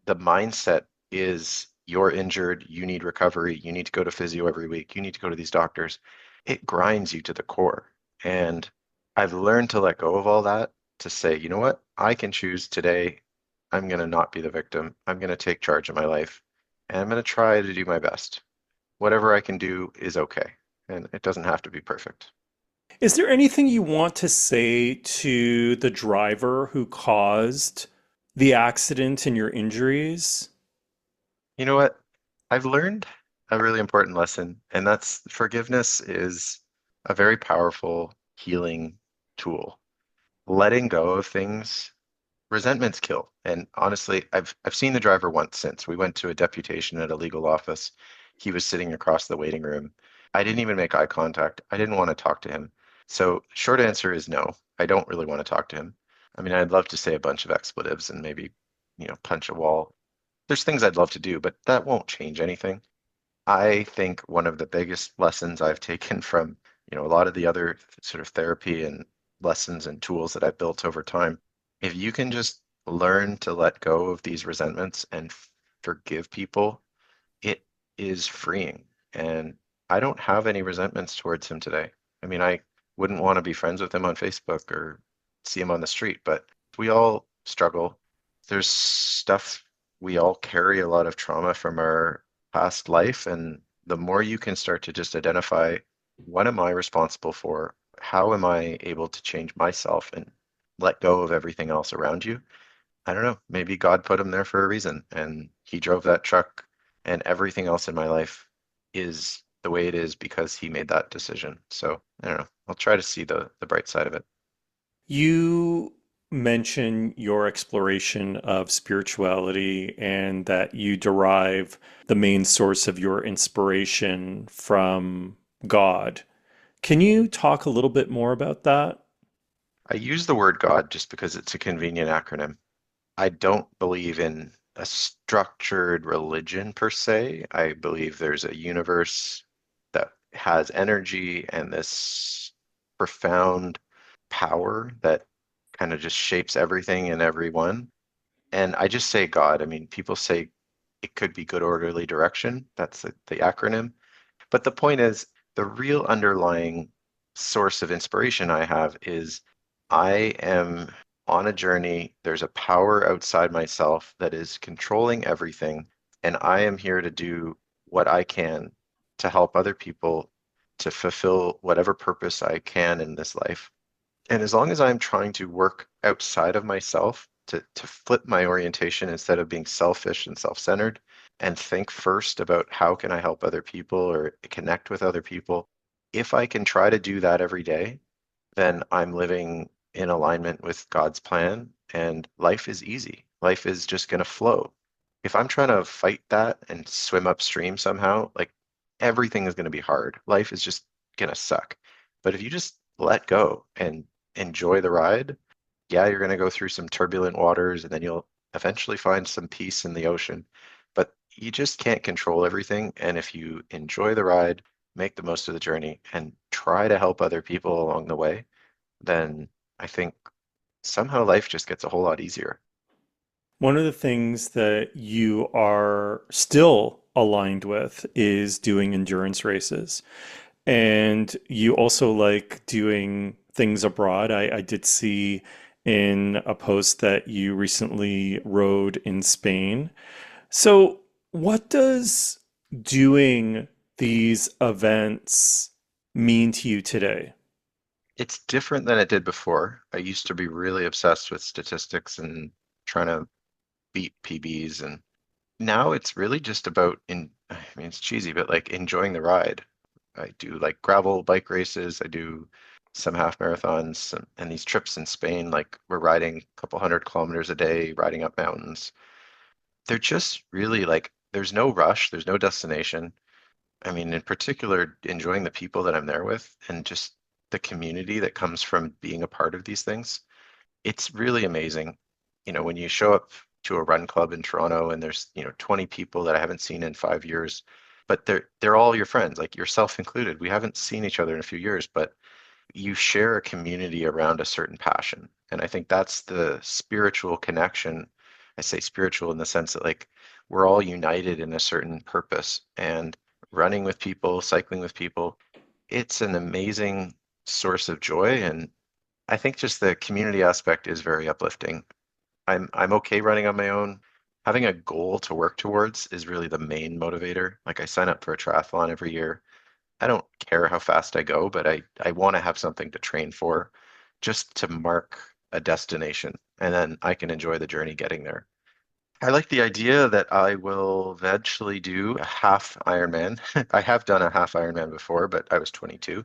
the mindset is you're injured, you need recovery, you need to go to physio every week, you need to go to these doctors. It grinds you to the core. And I've learned to let go of all that to say, you know what? I can choose today. I'm going to not be the victim. I'm going to take charge of my life and I'm going to try to do my best. Whatever I can do is okay. and it doesn't have to be perfect. Is there anything you want to say to the driver who caused the accident and your injuries? You know what? I've learned a really important lesson, and that's forgiveness is a very powerful healing tool. Letting go of things, resentments kill. And honestly, I've seen the driver once since. We went to a deputation at a legal office. He was sitting across the waiting room. I didn't even make eye contact. I didn't want to talk to him. So short answer is no. I don't really want to talk to him. I mean, I'd love to say a bunch of expletives and maybe, punch a wall. There's things I'd love to do, but that won't change anything. I think one of the biggest lessons I've taken from, a lot of the other sort of therapy and lessons and tools that I've built over time, if you can just learn to let go of these resentments and forgive people, it is freeing. And I don't have any resentments towards him today. I mean, I wouldn't want to be friends with him on Facebook or see him on the street, but we all struggle. There's stuff, we all carry a lot of trauma from our past life. And the more you can start to just identify, what am I responsible for? How am I able to change myself and let go of everything else around you? I don't know, maybe God put him there for a reason and he drove that truck, and everything else in my life is the way it is because he made that decision. So I don't know. I'll try to see the bright side of it. You mention your exploration of spirituality and that you derive the main source of your inspiration from God. Can you talk a little bit more about that? I use the word God just because it's a convenient acronym. I don't believe in a structured religion per se. I believe there's a universe that has energy and this profound power that kind of just shapes everything and everyone. And I just say God. I mean, people say it could be good orderly direction. That's the acronym. But the point is, the real underlying source of inspiration I have is I am on a journey. There's a power outside myself that is controlling everything. And I am here to do what I can to help other people to fulfill whatever purpose I can in this life. And as long as I'm trying to work outside of myself to flip my orientation instead of being selfish and self-centered and think first about how can I help other people or connect with other people, if I can try to do that every day, then I'm living in alignment with God's plan and life is easy. Life is just going to flow. If I'm trying to fight that and swim upstream somehow, like everything is going to be hard. Life is just going to suck. But if you just let go and enjoy the ride, yeah, you're going to go through some turbulent waters and then you'll eventually find some peace in the ocean. But you just can't control everything. And if you enjoy the ride, make the most of the journey, and try to help other people along the way, then I think somehow life just gets a whole lot easier. One of the things that you are still aligned with is doing endurance races. And you also like doing things abroad. I did see in a post that you recently rode in Spain. So, what does doing these events mean to you today? It's different than it did before. I used to be really obsessed with statistics and trying to beat PBs, and now it's really just about I mean, it's cheesy, but like enjoying the ride. I do like gravel bike races. I do some half marathons and these trips in Spain, like we're riding a couple 100 kilometers a day, riding up mountains. They're just really like, there's no rush, there's no destination. I mean, in particular, enjoying the people that I'm there with and just the community that comes from being a part of these things. It's really amazing. When you show up to a run club in Toronto and there's, 20 people that I haven't seen in 5 years, but they're all your friends, like yourself included. We haven't seen each other in a few years, but you share a community around a certain passion. And I think that's the spiritual connection. I say spiritual in the sense that like we're all united in a certain purpose, and running with people, cycling with people, it's an amazing source of joy. And I think just the community aspect is very uplifting. I'm okay running on my own. Having a goal to work towards is really the main motivator. Like I sign up for a triathlon every year. I don't care how fast I go, but I want to have something to train for just to mark a destination and then I can enjoy the journey getting there. I like the idea that I will eventually do a half Ironman. I have done a half Ironman before, but I was 22.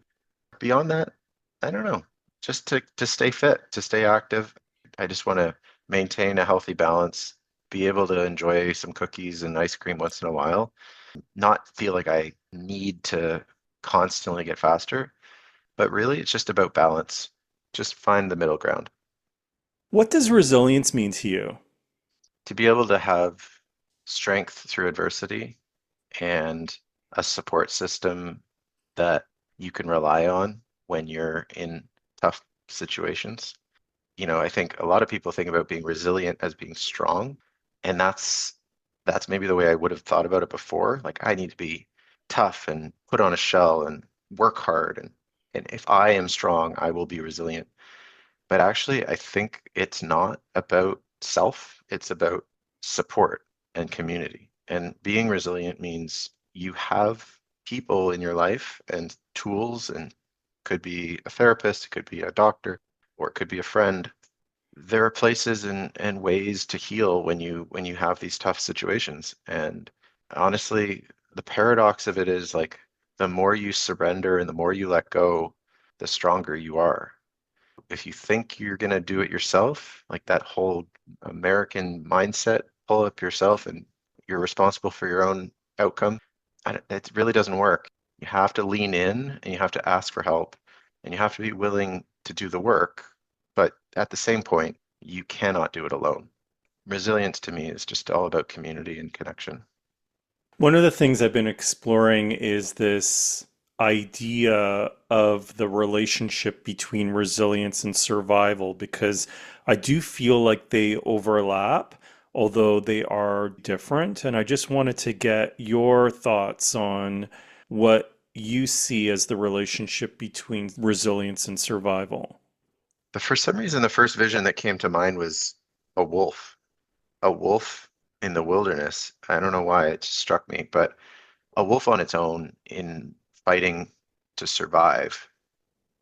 Beyond that, I don't know. Just to stay fit, to stay active. I just want to maintain a healthy balance, be able to enjoy some cookies and ice cream once in a while, not feel like I need to constantly get faster. But really, it's just about balance. Just find the middle ground. What does resilience mean to you? To be able to have strength through adversity and a support system that you can rely on when you're in tough situations. I think a lot of people think about being resilient as being strong, and that's maybe the way I would have thought about it before. Like I need to be tough and put on a shell and work hard and if I am strong, I will be resilient. But actually, I think it's not about self, it's about support and community. And being resilient means you have people in your life and tools, and could be a therapist, it could be a doctor, or it could be a friend. There are places and ways to heal when you have these tough situations. And honestly, the paradox of it is like the more you surrender and the more you let go, the stronger you are. If you think you're going to do it yourself, like that whole American mindset, pull up yourself and you're responsible for your own outcome, it really doesn't work. You have to lean in and you have to ask for help and you have to be willing to do the work. But at the same point, you cannot do it alone. Resilience to me is just all about community and connection. One of the things I've been exploring is this idea of the relationship between resilience and survival because I do feel like they overlap, although they are different. And I just wanted to get your thoughts on what you see as the relationship between resilience and survival. But for some reason, the first vision that came to mind was a wolf, a wolf in the wilderness. I don't know why it just struck me, but a wolf on its own in fighting to survive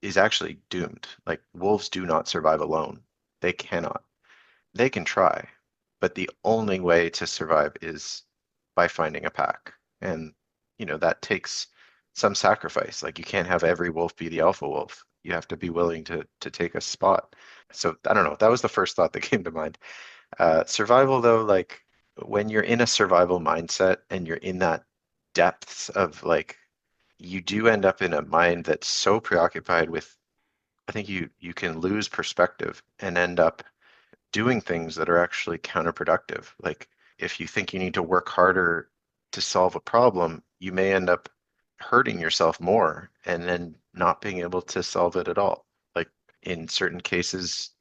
is actually doomed. Like wolves do not survive alone. They cannot. They can try, but the only way to survive is by finding a pack. And, that takes some sacrifice. Like you can't have every wolf be the alpha wolf. You have to be willing to take a spot. So I don't know. That was the first thought that came to mind. Survival, though, like when you're in a survival mindset and you're in that depths of like, you do end up in a mind that's so preoccupied with, I think you can lose perspective and end up doing things that are actually counterproductive. Like if you think you need to work harder to solve a problem, you may end up hurting yourself more and then not being able to solve it at all. Like in certain cases,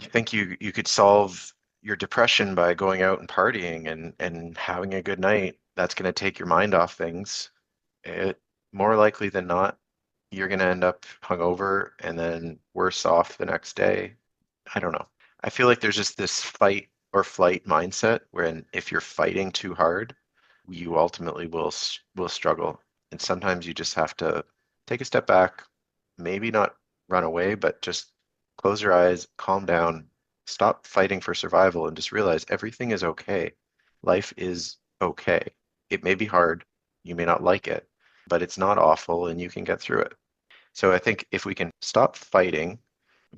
you think you could solve your depression by going out and partying and having a good night. That's going to take your mind off things. It more likely than not, you're going to end up hungover and then worse off the next day. I don't know. I feel like there's just this fight or flight mindset wherein if you're fighting too hard, you ultimately will struggle. And sometimes you just have to take a step back, maybe not run away, but just close your eyes, calm down, stop fighting for survival, and just realize everything is okay. Life is okay. It may be hard, you may not like it, but it's not awful and you can get through it. So I think if we can stop fighting,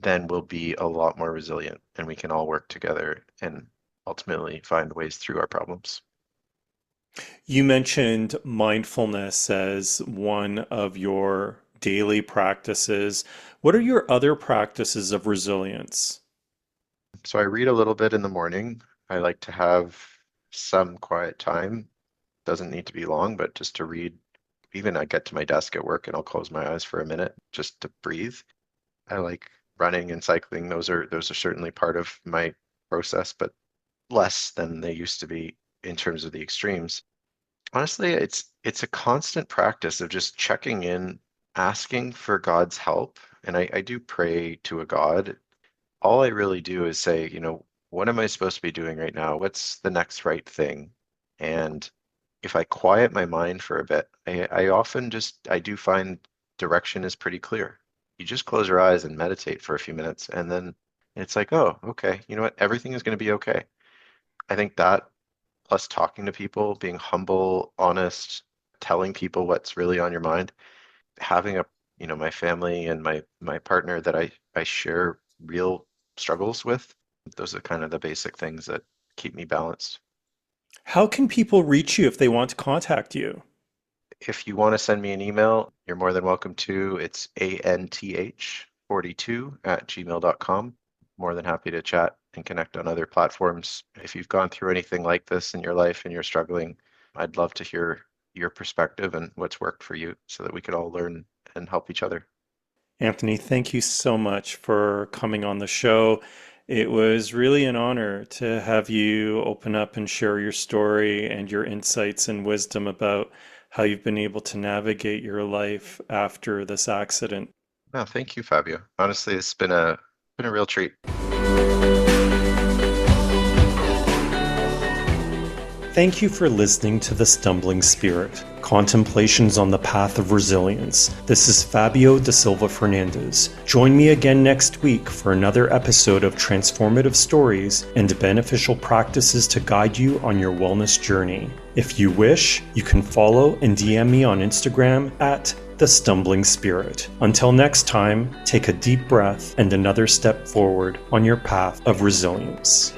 then we'll be a lot more resilient and we can all work together and ultimately find ways through our problems. You mentioned mindfulness as one of your daily practices. What are your other practices of resilience? So I read a little bit in the morning. I like to have some quiet time. Doesn't need to be long, but just to read. Even I get to my desk at work and I'll close my eyes for a minute just to breathe. I like running and cycling. Those are certainly part of my process, but less than they used to be in terms of the extremes. Honestly, it's a constant practice of just checking in, asking for God's help. And I do pray to a God. All I really do is say, what am I supposed to be doing right now? What's the next right thing? And if I quiet my mind for a bit, I often I do find direction is pretty clear. You just close your eyes and meditate for a few minutes, and then it's like, oh, okay, you know what? Everything is going to be okay. I think that plus talking to people, being humble, honest, telling people what's really on your mind, having my family and my partner that I share real struggles with, those are kind of the basic things that keep me balanced. How can people reach you if they want to contact you? If you want to send me an email, you're more than welcome to. It's anth42@gmail.com. More than happy to chat and connect on other platforms. If you've gone through anything like this in your life and you're struggling, I'd love to hear your perspective and what's worked for you so that we could all learn and help each other. Anthony, thank you so much for coming on the show. It was really an honor to have you open up and share your story and your insights and wisdom about how you've been able to navigate your life after this accident. No, thank you, Fabio. Honestly, it's been a real treat. Thank you for listening to The Stumbling Spirit, Contemplations on the Path of Resilience. This is Fabio da Silva Fernandez. Join me again next week for another episode of transformative stories and beneficial practices to guide you on your wellness journey. If you wish, you can follow and DM me on Instagram at The Stumbling Spirit. Until next time, take a deep breath and another step forward on your path of resilience.